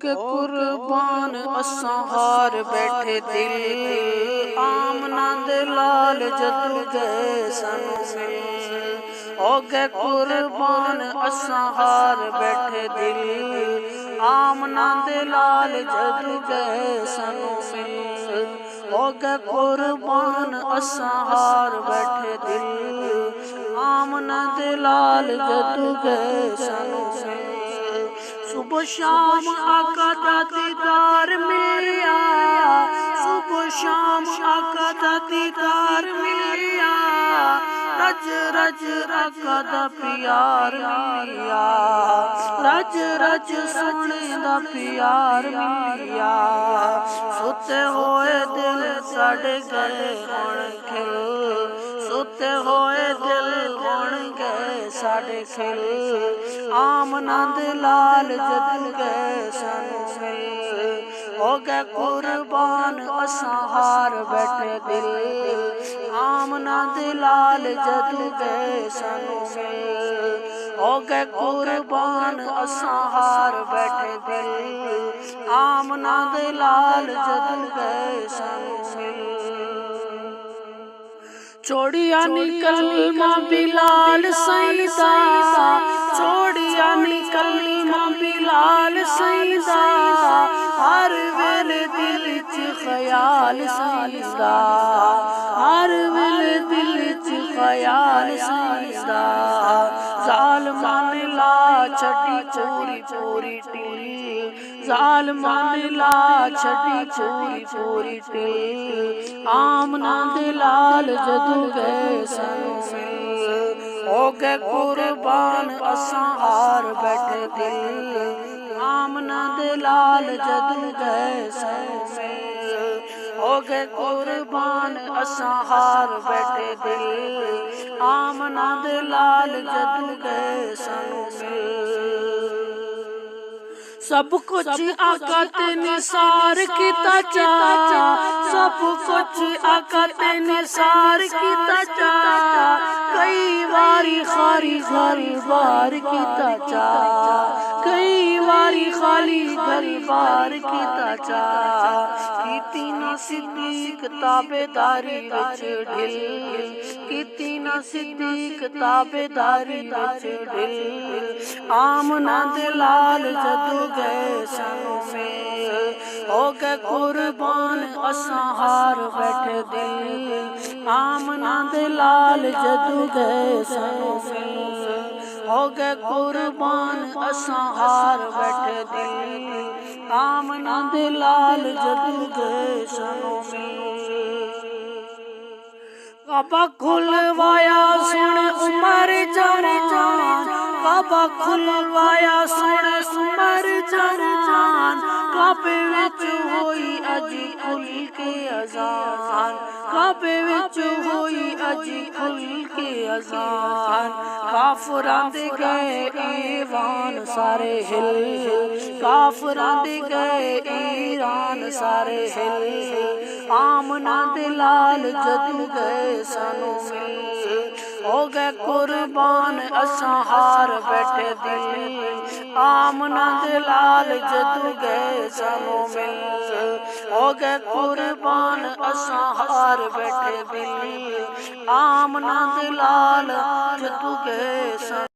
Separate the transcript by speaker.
Speaker 1: के कुर्बान असां हार बैठे दिल आमना दे लाल जदू गए सानू मिल। हो गए कुर्बान असां हार बैठे दिल आमना दे लाल जदू गए सानू मिल। हो गए कुर्बान असां हार बैठे दिल आमना दे लाल जदू गए सानू मिल। सुबह शाम आका दा दीदार मिलिया, सुबह शाम आका दा दीदार मिलिया, रज रज आका दा प्यार मिलिया, रज रज सोने दा प्यार मिलिया। सुते होए दिल साडे गए हुण खिल, सुते होए दिल हुण गए साडे खिल। आमना दे लाल जदू गए सानू मिल। हो गए कुर्बान असां हार बैठे दिल आमना दे लाल जदू गए सानू मिल। हो गए कुर्बान असां हार बैठे दिल आमना दे लाल जदू गए सानू मिल। छोड़िया निकलमा बिलाल सईदा, छोड़िया निकलमा बिलाल सईदा, हर वेले दिल च ख्याल सईदा, हर वेले दिल च ख्याल सईदा। ज़ालिमां ने ला छड़ी पूरी पूरी टील, ज़ालिमां ने ला छड़ी पूरी पूरी टील आमना दे लाल जदू गए सानू मिल। हो गए कुर्बान असां हार बैठे दिल आमना दे लाल जदू गए सानू मिल। हो गए कुर्बान असां हार बैठे दिल आमना दे लाल जदू गए सानू मिल। सब कुछ आका ते निसार किता चा, सब कुछ आका ते निसार किता चा, कई वारी खाली खाली बार किता चा, कई वारी खाली खाली बार किता चा। कीती ना सिद्दीक ताबेदारी विच ढिल, कीती ना सिद्दीक ताबेदारी विच ढिल आमना दे लाल जदू गए सानू मिल। हो गए कुर्बान असां हार बैठे दिल आमना दे लाल जदू गए सानू मिल। हो गए कुर्बान असां हार बैठे दिल आमना दे लाल जदू गए सानू मिल। काबा खुलवाया सुन उमर जवान, काबा खुलवाया सुन उमर जवान, काबे विच होई अजी खुल के अजान, काबे विच होई अजी खुल के अजान। काफरां दे गए ईवान सारे हिल, काफरां दे गए ईरान सारे हिल आमना दे लाल जदू गए सानू मिल। हो गए कुर्बान असां हार बैठे दिल आमना दे लाल जदू गए सानू मिल। हो गए कुर्बान असां हार बैठे दिल आमना दे लाल जदू गए सानू